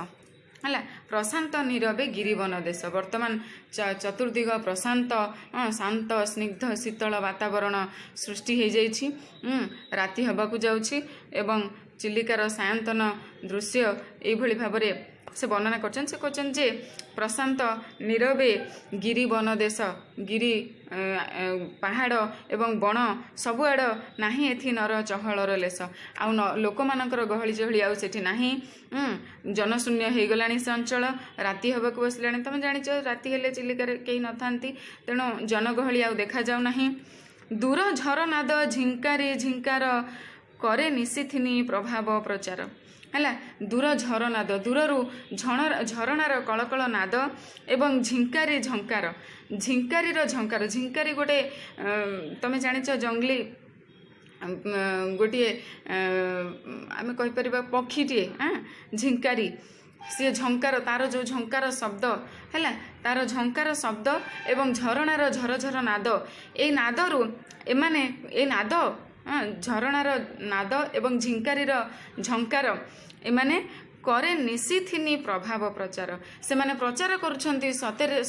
ହେଲା। ପ୍ରଶାନ୍ତ ନୀରବେ ଗିରିବନ ଦେଶ। ବର୍ତ୍ତମାନ ଚତୁର୍ଦିଗ ପ୍ରଶାନ୍ତ ଶାନ୍ତ ସ୍ନିଗ୍ଧ ଶୀତଳ ବାତାବରଣ ସୃଷ୍ଟି ହୋଇଯାଇଛି। ରାତି ହେବାକୁ ଯାଉଛି ଏବଂ ଚିଲିକାର ସାୟନ୍ତନ ଦୃଶ୍ୟ ଏଇଭଳି ଭାବରେ ସେ ବର୍ଣ୍ଣନା କରିଛନ୍ତି। ସେ କହିଛନ୍ତି ଯେ ପ୍ରଶାନ୍ତ ନୀରବେ ଗିରିବନ ଦେଶ, ଗିରି ପାହାଡ଼ ଏବଂ ବଣ ସବୁଆଡ଼ ନାହିଁ ଏଥି ନର ଚହଳର ଲେଶ। ଆଉ ଲୋକମାନଙ୍କର ଗହଳି ଚହଳି ଆଉ ସେଠି ନାହିଁ। ଜନଶୂନ୍ୟ ହେଇଗଲାଣି ସେ ଅଞ୍ଚଳ। ରାତି ହେବାକୁ ବସିଲାଣି। ତମେ ଜାଣିଛ ରାତି ହେଲେ ଚିଲିକାରେ କେହି ନଥାନ୍ତି, ତେଣୁ ଜନଗହଳି ଆଉ ଦେଖାଯାଉ ନାହିଁ। ଦୂର ଝରନାଦ ଝିଙ୍କାରି ଝିଙ୍କାର କରେ ନିଶିଥିନି ପ୍ରଭାବ ପ୍ରଚାର। ହେଲା। ଦୂର ଝରନାଦ, ଦୂରରୁ ଝରଣାର କଳକଳ ନାଦ ଏବଂ ଝିଙ୍କାରି ଝଙ୍କାର, ଝିଙ୍କାରିର ଝଙ୍କାର। ଝିଙ୍କାରି ଗୋଟେ ତମେ ଜାଣିଛ ଜଙ୍ଗଲି ଗୋଟିଏ ଆମେ କହିପାରିବା ପକ୍ଷୀଟିଏ। ଝିଙ୍କାରି, ସିଏ ଝଙ୍କାର, ତାର ଯେଉଁ ଝଙ୍କାର ଶବ୍ଦ ହେଲା, ତାର ଝଙ୍କାର ଶବ୍ଦ ଏବଂ ଝରଣାର ଝରଝର ନାଦ, ଏଇ ନାଦରୁ ଏମାନେ ଏ ନାଦ ଝରଣାର ନାଦ ଏବଂ ଝିଙ୍କାରିର ଝଙ୍କାର ଏମାନେ କରେ ନିଶିଥିନି ପ୍ରଭାବ ପ୍ରଚାର। ସେମାନେ ପ୍ରଚାର କରୁଛନ୍ତି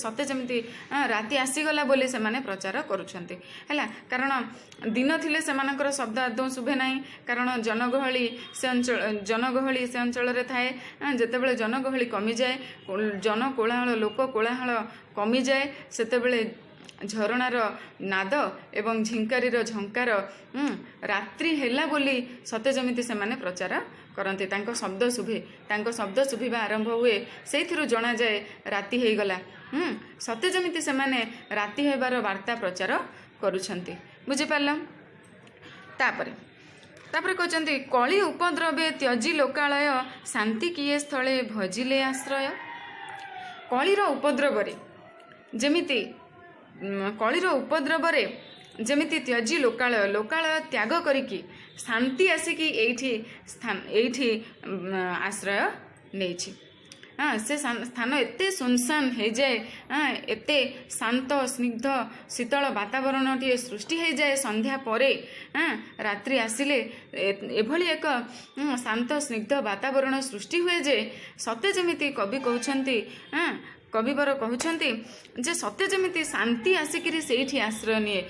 ସତେ ଯେମିତି ରାତି ଆସିଗଲା ବୋଲି ସେମାନେ ପ୍ରଚାର କରୁଛନ୍ତି। ହେଲା। କାରଣ ଦିନ ଥିଲେ ସେମାନଙ୍କର ଶବ୍ଦ ଆଦୌ ଶୁଭେ ନାହିଁ, କାରଣ ଜନଗହଳି ସେ ଅଞ୍ଚଳରେ ଥାଏ। ଯେତେବେଳେ ଜନଗହଳି କମିଯାଏ, ଜନକୋଳାହଳ ଲୋକ କୋଳାହଳ କମିଯାଏ, ସେତେବେଳେ ଝରଣାର ନାଦ ଏବଂ ଝିଙ୍କାରିର ଝଙ୍କାର ରାତ୍ରି ହେଲା ବୋଲି ସତେ ଯେମିତି ସେମାନେ ପ୍ରଚାର କରନ୍ତି। ତାଙ୍କ ଶବ୍ଦ ଶୁଭେ, ତାଙ୍କ ଶବ୍ଦ ଶୁଭିବା ଆରମ୍ଭ ହୁଏ, ସେଇଥିରୁ ଜଣାଯାଏ ରାତି ହେଇଗଲା। ସତେ ଯେମିତି ସେମାନେ ରାତି ହେବାର ବାର୍ତ୍ତା ପ୍ରଚାର କରୁଛନ୍ତି। ବୁଝିପାରିଲ? ତାପରେ କହିଛନ୍ତି କଳି ଉପଦ୍ରବେ ତ୍ୟଜି ଲୋକାଳୟ ଶାନ୍ତି କିଏ ସ୍ଥଳେ ଭଜିଲେ ଆଶ୍ରୟ। କଳିର ଉପଦ୍ରବରେ ଯେମିତି ତ୍ୟଜି ଲୋକାଳୟ, ଲୋକାଳୟ ତ୍ୟାଗ କରିକି ଶାନ୍ତି ଆସିକି ଏଇଠି ଆଶ୍ରୟ ନେଇଛି। ସେ ସ୍ଥାନ ଏତେ ସୁନସାନ ହେଇଯାଏ, ଏତେ ଶାନ୍ତ ସ୍ନିଗ୍ଧ ଶୀତଳ ବାତାବରଣଟିଏ ସୃଷ୍ଟି ହେଇଯାଏ ସନ୍ଧ୍ୟା ପରେ। ରାତ୍ରି ଆସିଲେ ଏଭଳି ଏକ ଶାନ୍ତ ସ୍ନିଗ୍ଧ ବାତାବରଣ ସୃଷ୍ଟି ହୁଏ ଯେ ସତେ ଯେମିତି କବିବର କହୁଛନ୍ତି ଯେ ସତେ ଯେମିତି ଶାନ୍ତି ଆସିକିରି ସେଇଠି ଆଶ୍ରୟ ନିଏ।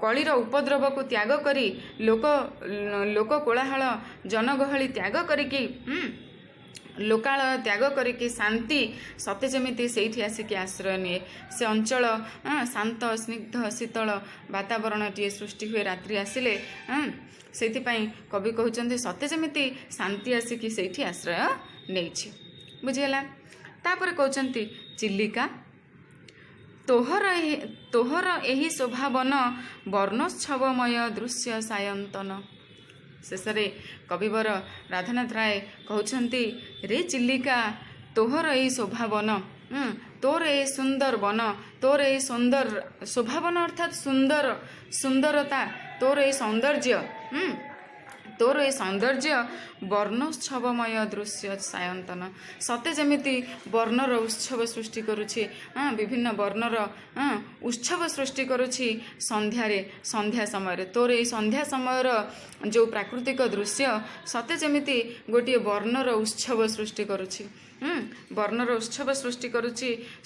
କଳିର ଉପଦ୍ରବକୁ ତ୍ୟାଗ କରି ଲୋକ କୋଳାହଳ ଜନଗହଳି ତ୍ୟାଗ କରିକି ଲୋକାଳୟ ତ୍ୟାଗ କରିକି ଶାନ୍ତି ସତେ ଯେମିତି ସେଇଠି ଆସିକି ଆଶ୍ରୟ ନିଏ। ସେ ଅଞ୍ଚଳ ଶାନ୍ତ ସ୍ନିଗ୍ଧ ଶୀତଳ ବାତାବରଣଟିଏ ସୃଷ୍ଟି ହୁଏ ରାତ୍ରି ଆସିଲେ। ସେଇଥିପାଇଁ କବି କହୁଛନ୍ତି ସତେ ଯେମିତି ଶାନ୍ତି ଆସିକି ସେଇଠି ଆଶ୍ରୟ ନେଇଛି। ବୁଝିଗଲା? ତାପରେ କହୁଛନ୍ତି ଚିଲିକା ତୋହର ଏହି ଶୋଭାବନ ବର୍ଣ୍ଣୋତ୍ସବମୟ ଦୃଶ୍ୟ ସାୟନ୍ତନ। ଶେଷରେ କବିବର ରାଧାନାଥ ରାୟ କହୁଛନ୍ତି ରେ ଚିଲିକା ତୋହର ଏହି ଶୋଭାବନ, ତୋର ଏହି ସୁନ୍ଦର ବନ, ତୋର ଏହି ସୁନ୍ଦର ଶୋଭାବନ ଅର୍ଥାତ୍ ସୁନ୍ଦରତା, ତୋର ଏହି ସୌନ୍ଦର୍ଯ୍ୟ ବର୍ଣ୍ଣୋତ୍ସବମୟ ଦୃଶ୍ୟ ସାୟନ୍ତନ। ସତେ ଯେମିତି ବର୍ଣ୍ଣର ଉତ୍ସବ ସୃଷ୍ଟି କରୁଛି, ବିଭିନ୍ନ ବର୍ଣ୍ଣର ଉତ୍ସବ ସୃଷ୍ଟି କରୁଛି ସନ୍ଧ୍ୟା ସମୟରେ। ତୋର ଏହି ସନ୍ଧ୍ୟା ସମୟର ଯେଉଁ ପ୍ରାକୃତିକ ଦୃଶ୍ୟ ସତେ ଯେମିତି ଗୋଟିଏ ବର୍ଣ୍ଣର ଉତ୍ସବ ସୃଷ୍ଟି କରୁଛି,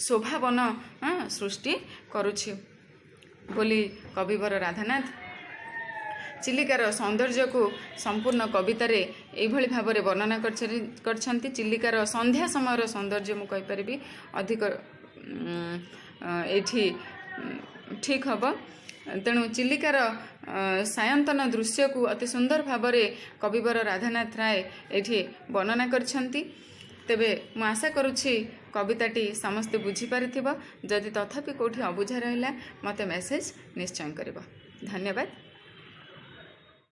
ଶୋଭାବନ ସୃଷ୍ଟି କରୁଛି ବୋଲି କବିବର ରାଧାନାଥ ଚିଲିକାର ସୌନ୍ଦର୍ଯ୍ୟକୁ ସମ୍ପୂର୍ଣ୍ଣ କବିତାରେ ଏଇଭଳି ଭାବରେ ବର୍ଣ୍ଣନା କରିଛନ୍ତି। ଚିଲିକାର ସନ୍ଧ୍ୟା ସମୟର ସୌନ୍ଦର୍ଯ୍ୟ ମୁଁ କହିପାରିବି ଅଧିକ ଏଇଠି ଠିକ୍ ହେବ। ତେଣୁ ଚିଲିକାର ସାୟନ୍ତନ ଦୃଶ୍ୟକୁ ଅତି ସୁନ୍ଦର ଭାବରେ କବିବର ରାଧାନାଥ ରାୟ ଏଇଠି ବର୍ଣ୍ଣନା କରିଛନ୍ତି। ତେବେ ମୁଁ ଆଶା କରୁଛି କବିତାଟି ସମସ୍ତେ ବୁଝିପାରିଥିବ। ଯଦି ତଥାପି କେଉଁଠି ଅବୁଝା ରହିଲା ମୋତେ ମେସେଜ୍ ନିଶ୍ଚୟ କରିବ। ଧନ୍ୟବାଦ।